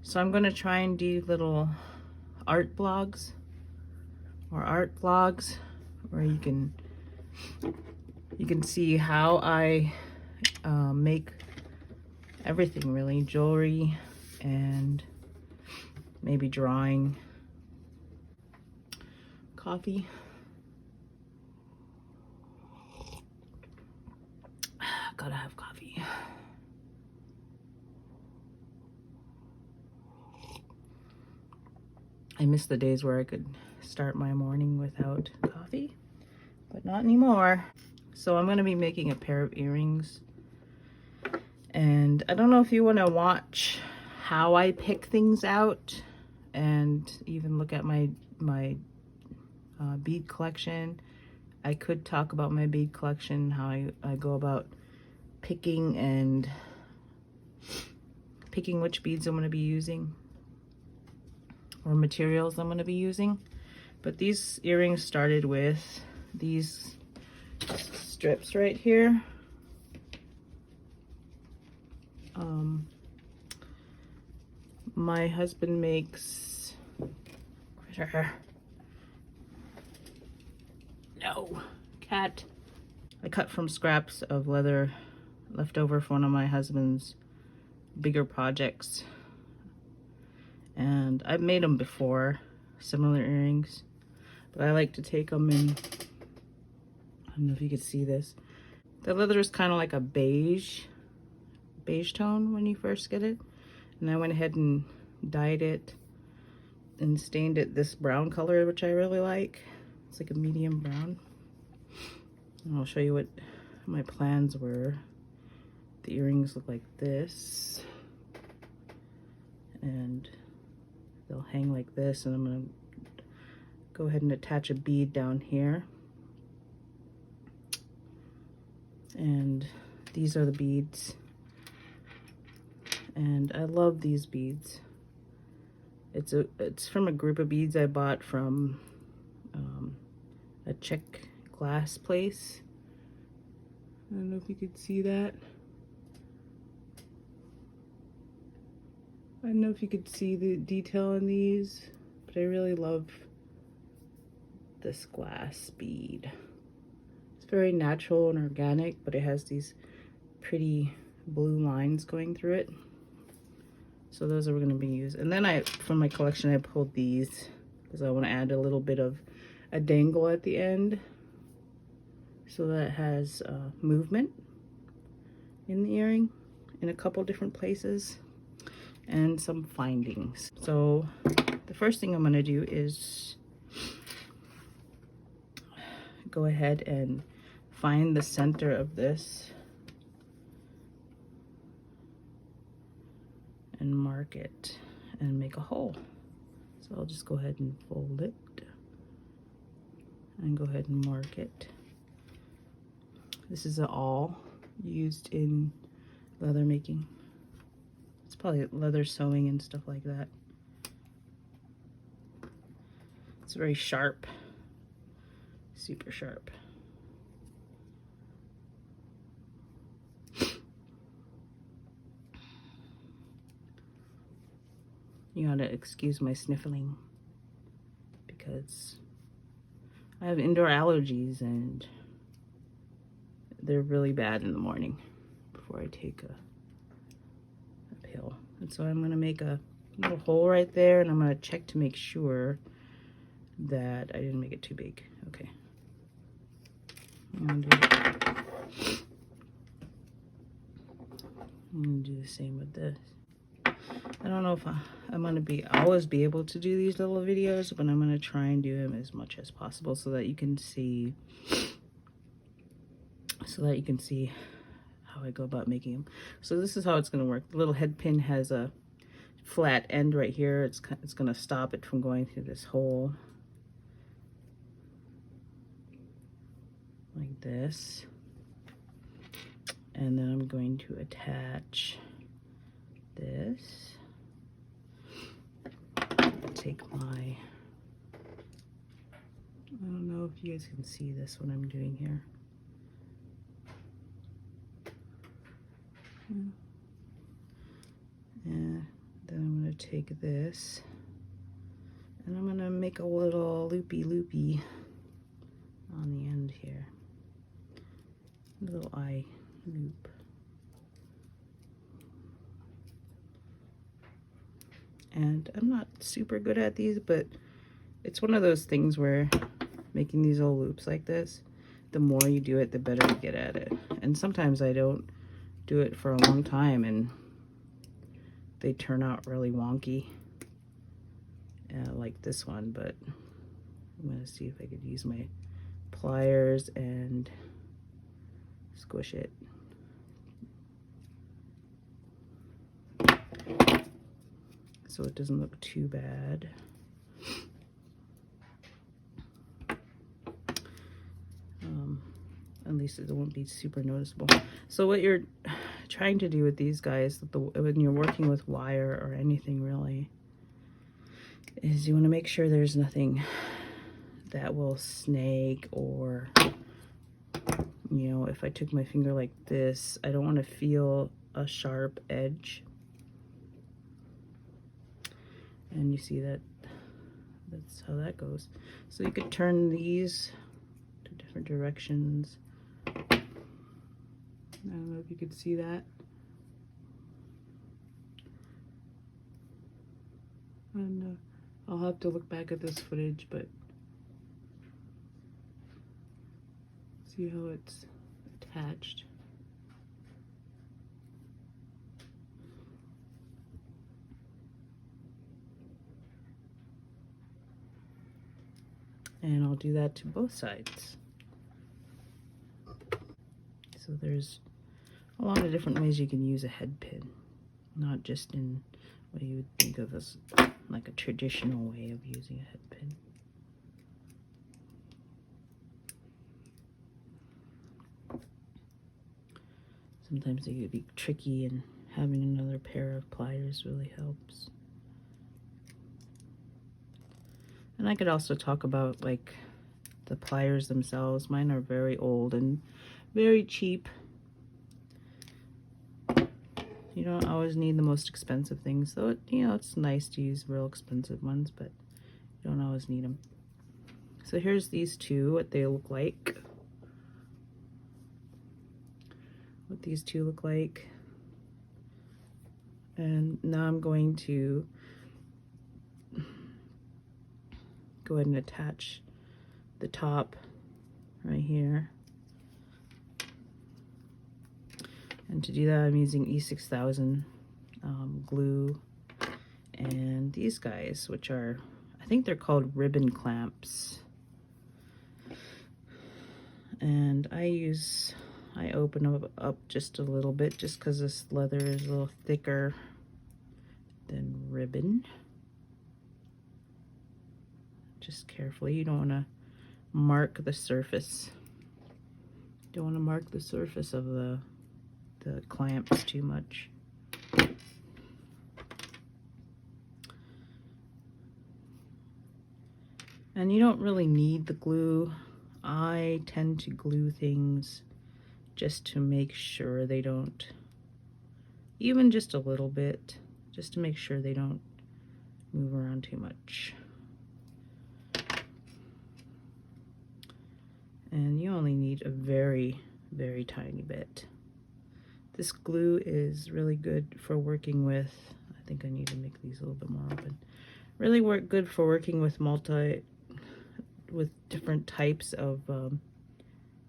So I'm gonna try and do little art blogs or art vlogs where you can see how I make everything really, jewelry and maybe drawing. Coffee. Gotta have coffee. I miss the days where I could start my morning without coffee, but not anymore. So I'm gonna be making a pair of earrings. And I don't know if you wanna watch how I pick things out and even look at my bead collection. I could talk about my bead collection, how I go about picking which beads I'm gonna be using or materials I'm gonna be using. But these earrings started with these strips right here. My husband makes, no, cat. I cut from scraps of leather left over for one of my husband's bigger projects. And I've made them before, similar earrings, but I like to take them in, I don't know if you can see this. The leather is kind of like a beige tone when you first get it. And I went ahead and dyed it and stained it this brown color, which I really like. It's like a medium brown. And I'll show you what my plans were. The earrings look like this. And they'll hang like this, and I'm gonna go ahead and attach a bead down here. And these are the beads. And I love these beads. It's from a group of beads I bought from a Czech glass place. I don't know if you could see that. I don't know if you could see the detail in these, but I really love this glass bead. It's very natural and organic, but it has these pretty blue lines going through it. So those are going to be used. And then from my collection, I pulled these because I want to add a little bit of a dangle at the end, so that has movement in the earring in a couple different places, and some findings. So the first thing I'm going to do is go ahead and find the center of this and mark it and make a hole. So I'll just go ahead and fold it and go ahead and mark it. This is an awl used in leather making. It's probably leather sewing and stuff like that. It's very sharp, super sharp. You gotta excuse my sniffling because I have indoor allergies and they're really bad in the morning before I take a pill. And so I'm gonna make a little hole right there, and I'm gonna check to make sure that I didn't make it too big. Okay. I'm gonna do the same with this. I don't know if I'm gonna always be able to do these little videos, but I'm gonna try and do them as much as possible so that you can see how I go about making them. So this is how it's gonna work. The little head pin has a flat end right here. It's gonna stop it from going through this hole like this. And then I'm going to attach this. Take my, I don't know if you guys can see this, what I'm doing here. And then I'm going to gonna take this and I'm gonna make a little loopy on the end here. A little eye loop. And I'm not super good at these, but it's one of those things where making these little loops like this, the more you do it, the better you get at it. And sometimes I don't do it for a long time and they turn out really wonky, like this one, but I'm gonna see if I could use my pliers and squish it. So it doesn't look too bad. At least it won't be super noticeable. So what you're trying to do with these guys, when you're working with wire or anything really, is you want to make sure there's nothing that will snag, or, you know, if I took my finger like this, I don't want to feel a sharp edge. And you see that, that's how that goes. So you could turn these to different directions. I don't know if you could see that. And I'll have to look back at this footage, but see how it's attached. And I'll do that to both sides. So there's a lot of different ways you can use a head pin, not just in what you would think of as like a traditional way of using a head pin. Sometimes it could be tricky, and having another pair of pliers really helps. And I could also talk about like the pliers themselves. Mine are very old and very cheap. You don't always need the most expensive things, though. You know, it's nice to use real expensive ones, but you don't always need them. So here's these two, what they look like. What these two look like. And now I'm going to go ahead and attach the top right here. And to do that, I'm using E6000 glue and these guys, which are, I think they're called ribbon clamps. And I open them up just a little bit, just because this leather is a little thicker than ribbon. Just carefully, you don't want to mark the surface. You don't want to mark the surface of the clamps too much. And you don't really need the glue. I tend to glue things just to make sure they don't, even just a little bit, just to make sure they don't move around too much. And you only need a very, very tiny bit. This glue is really good for working with, I think I need to make these a little bit more open. Really good for working with different types of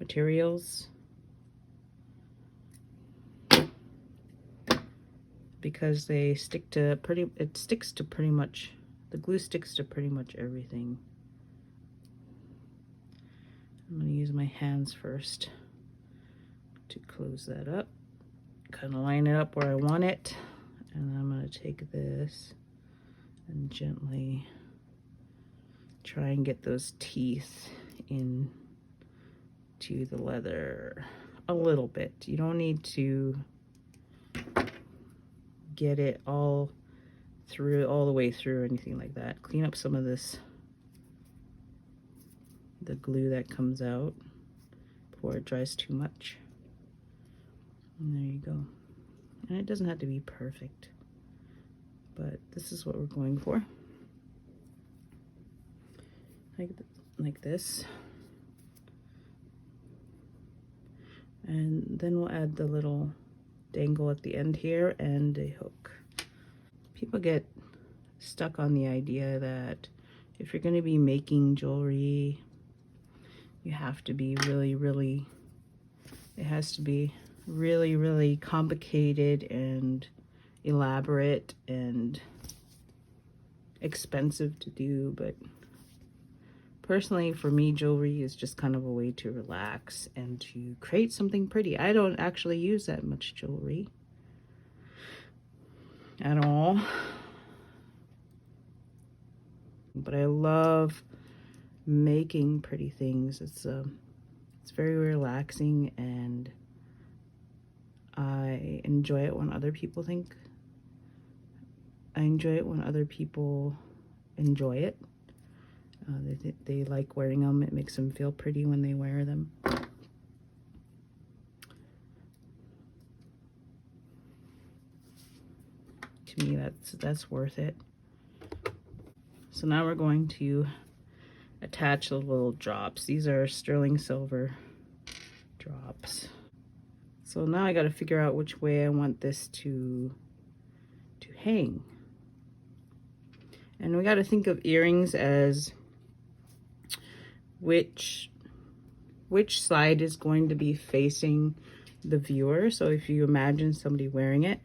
materials. Because they stick to the glue sticks to pretty much everything. I'm going to use my hands first to close that up. Kind of line it up where I want it. And I'm going to take this and gently try and get those teeth in to the leather a little bit. You don't need to get it all the way through or anything like that. Clean up some of this, the glue that comes out before it dries too much. And there you go. And it doesn't have to be perfect, but this is what we're going for. Like this. And then we'll add the little dangle at the end here and a hook. People get stuck on the idea that if you're going to be making jewelry, you have to be really, it has to be really complicated and elaborate and expensive to do. But personally, for me, jewelry is just kind of a way to relax and to create something pretty. I don't actually use that much jewelry at all, but I love making pretty things. It's very relaxing, and I enjoy it when other people enjoy it. They like wearing them. It makes them feel pretty when they wear them. To me, that's worth it. So now we're going to attach the little drops. These are sterling silver drops. So now I got to figure out which way I want this to hang. And we got to think of earrings as which side is going to be facing the viewer. So if you imagine somebody wearing it,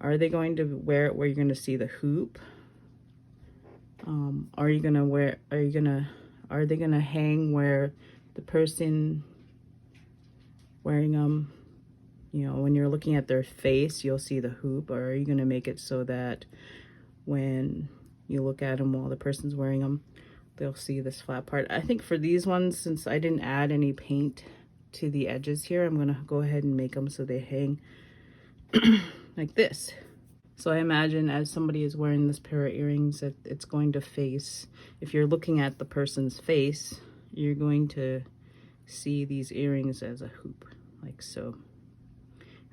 are they going to wear it where you're going to see the hoop? Are they gonna hang where the person wearing them, you know, when you're looking at their face, you'll see the hoop? Or are you gonna make it so that when you look at them while the person's wearing them, they'll see this flat part? I think for these ones, since I didn't add any paint to the edges here, I'm gonna go ahead and make them so they hang like this. So I imagine as somebody is wearing this pair of earrings, that it's going to face, if you're looking at the person's face, you're going to see these earrings as a hoop, like so.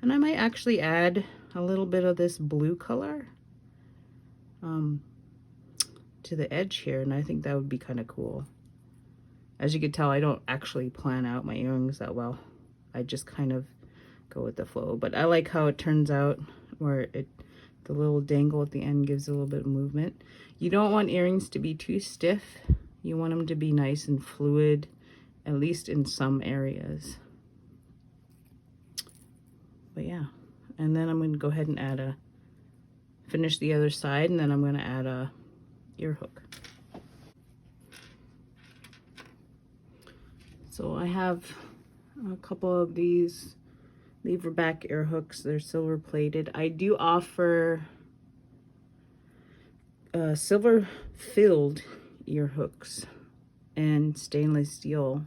And I might actually add a little bit of this blue color to the edge here, and I think that would be kind of cool. As you can tell, I don't actually plan out my earrings that well. I just kind of go with the flow, but I like how it turns out, where the little dangle at the end gives a little bit of movement. You don't want earrings to be too stiff. You want them to be nice and fluid, at least in some areas. But yeah, and then I'm going to go ahead and finish the other side, and then I'm going to add a ear hook. So I have a couple of these lever back ear hooks. They're silver plated. I do offer silver filled ear hooks and stainless steel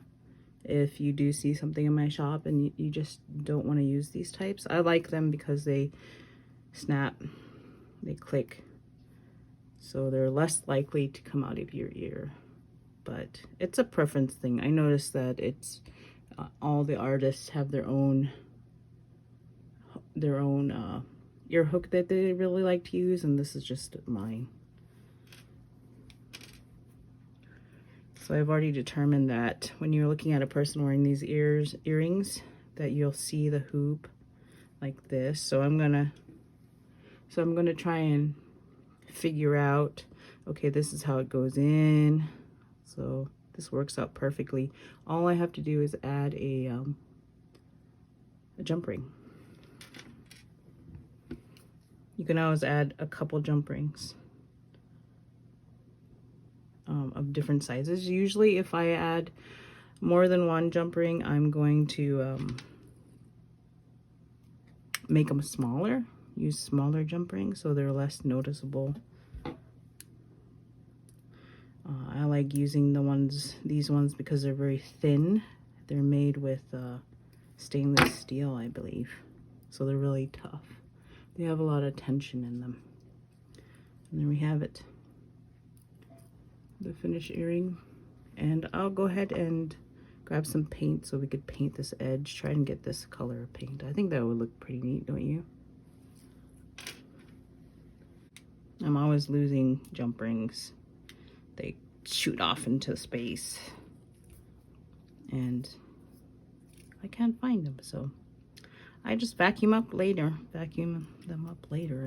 if you do see something in my shop and you just don't want to use these types. I like them because they snap, they click, so they're less likely to come out of your ear. But it's a preference thing. I noticed that it's all the artists have their own ear hook that they really like to use, and this is just mine. So I've already determined that when you're looking at a person wearing these earrings, that you'll see the hoop like this. So I'm gonna try and figure out, okay, this is how it goes in. So this works out perfectly. All I have to do is add a jump ring. You can always add a couple jump rings of different sizes. Usually if I add more than one jump ring, I'm going to make them smaller, use smaller jump rings so they're less noticeable. I like using these ones because they're very thin. They're made with stainless steel, I believe, so they're really tough. They have a lot of tension in them. And there we have it, the finished earring. And I'll go ahead and grab some paint so we could paint this edge, try and get this color of paint. I think that would look pretty neat, don't you? I'm always losing jump rings. They shoot off into space and I can't find them, so I just vacuum them up later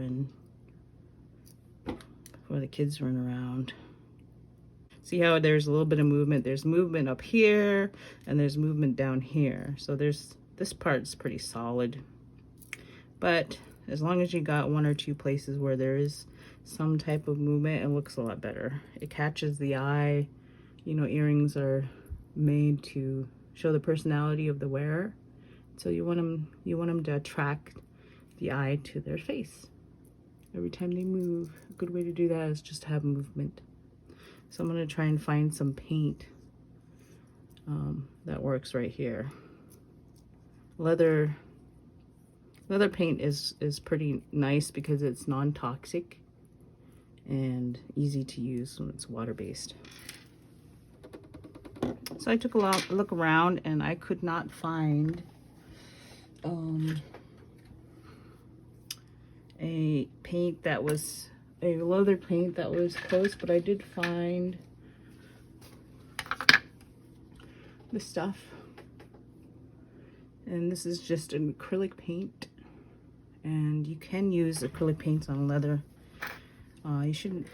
and before the kids run around. See how there's a little bit of movement? There's movement up here and there's movement down here. So this part's pretty solid. But as long as you got one or two places where there is some type of movement, it looks a lot better. It catches the eye. You know, earrings are made to show the personality of the wearer. So you want them to attract the eye to their face. Every time they move, a good way to do that is just to have movement. So I'm going to try and find some paint that works right here. Leather paint is pretty nice because it's non-toxic and easy to use when it's water-based. So I took a look around and I could not find a paint that was a leather paint that was close, but I did find the stuff, and this is just an acrylic paint, and you can use acrylic paints on leather. You shouldn't,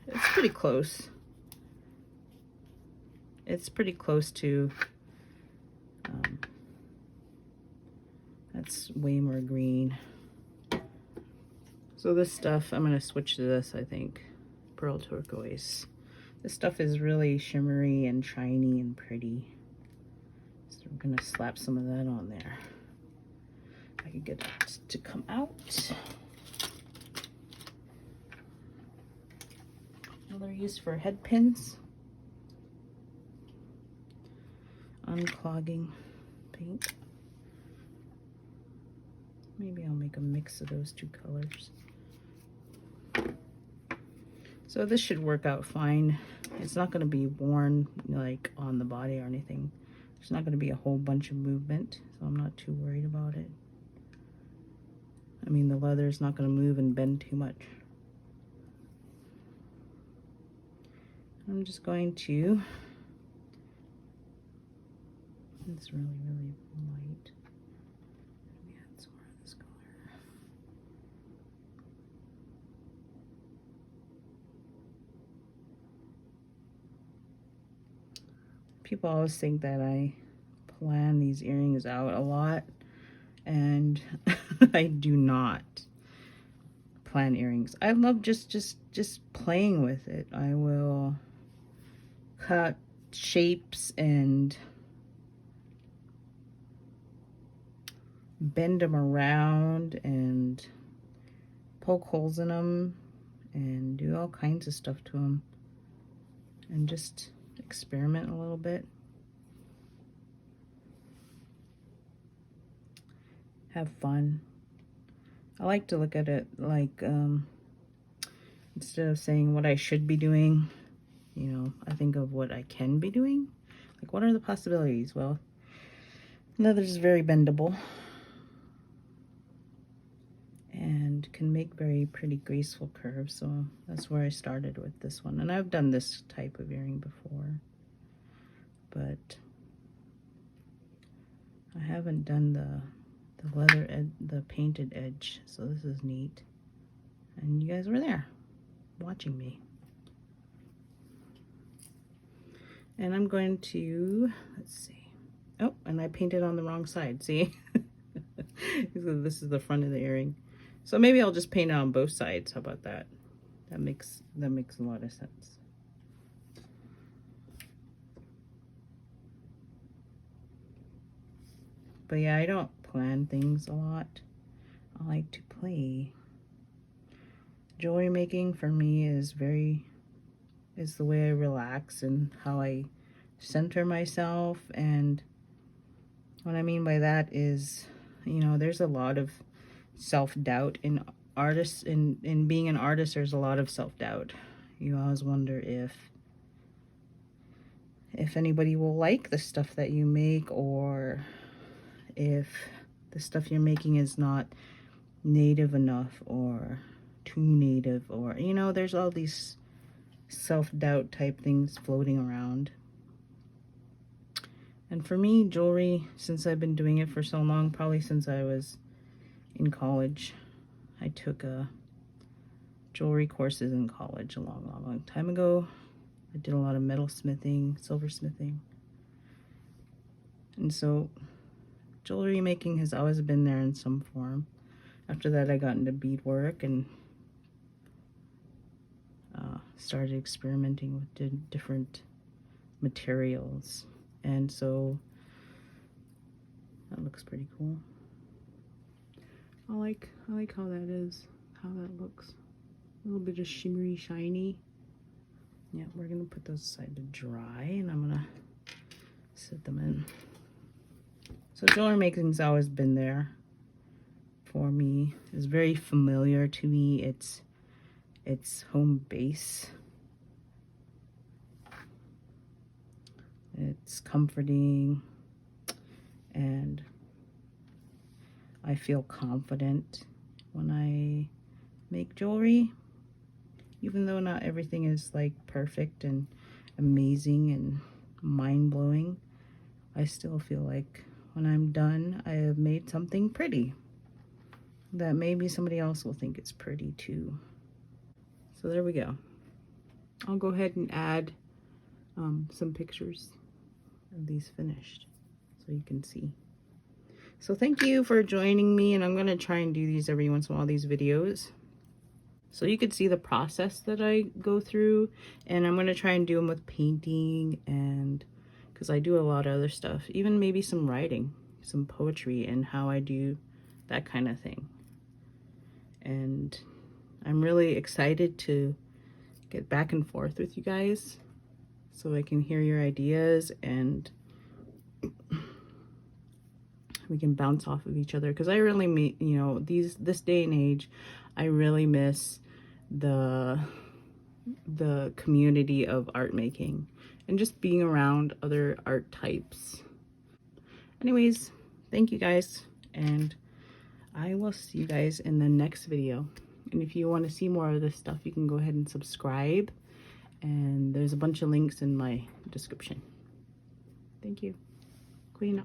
it's pretty close. It's pretty close to that's way more green. So this stuff, I'm going to switch to this, I think. Pearl turquoise. This stuff is really shimmery and shiny and pretty. So I'm going to slap some of that on there. I can get it to come out. Another use for head pins. Unclogging paint. Maybe I'll make a mix of those two colors. So this should work out fine. It's not going to be worn like on the body or anything. There's not going to be a whole bunch of movement, so I'm not too worried about it. I mean, the leather is not going to move and bend too much. I'm just going to, it's really, really light. Let me add some more of this color. People always think that I plan these earrings out a lot, and I do not plan earrings. I love just playing with it. I will cut shapes and bend them around and poke holes in them and do all kinds of stuff to them and just experiment a little bit. Have fun. I like to look at it like instead of saying what I should be doing, you know, I think of what I can be doing. Like, what are the possibilities? Well, leather is very bendable and can make very pretty graceful curves, so that's where I started with this one. And I've done this type of earring before, but I haven't done the the painted edge, so this is neat. And you guys were there watching me. And I'm going to, let's see. Oh, and I painted on the wrong side, see? This is the front of the earring. So maybe I'll just paint it on both sides. How about that? That makes a lot of sense. But yeah, I don't plan things a lot. I like to play. Jewelry making for me is the way I relax and how I center myself. And what I mean by that is, you know, there's a lot of self-doubt in artists. In being an artist, there's a lot of self-doubt. You always wonder if anybody will like the stuff that you make, or if the stuff you're making is not native enough or too native, or, you know, there's all these self-doubt type things floating around. And for me, jewelry, since I've been doing it for so long, probably since I was in college, I took jewelry courses in college a long time ago. I did a lot of metalsmithing, silversmithing. And so jewelry making has always been there in some form. After that, I got into beadwork and started experimenting with different materials. And so that looks pretty cool. I like how that is, how that looks. A little bit of shimmery, shiny. Yeah, we're gonna put those aside to dry, and I'm gonna set them in. So jewelry making's always been there for me. It's very familiar to me. It's home base. It's comforting, and I feel confident when I make jewelry, even though not everything is like perfect and amazing and mind-blowing. I still feel like when I'm done, I have made something pretty that maybe somebody else will think it's pretty too. So there we go. I'll go ahead and add some pictures of these finished so you can see. So thank you for joining me, and I'm going to try and do these every once in a while, these videos, so you could see the process that I go through. And I'm going to try and do them with painting, and because I do a lot of other stuff, even maybe some writing, some poetry, and how I do that kind of thing. And I'm really excited to get back and forth with you guys so I can hear your ideas and we can bounce off of each other, because I really, you know, this day and age, I really miss the community of art making and just being around other art types. Anyways, thank you guys, and I will see you guys in the next video. And if you want to see more of this stuff, you can go ahead and subscribe, and there's a bunch of links in my description. Thank you. Queen.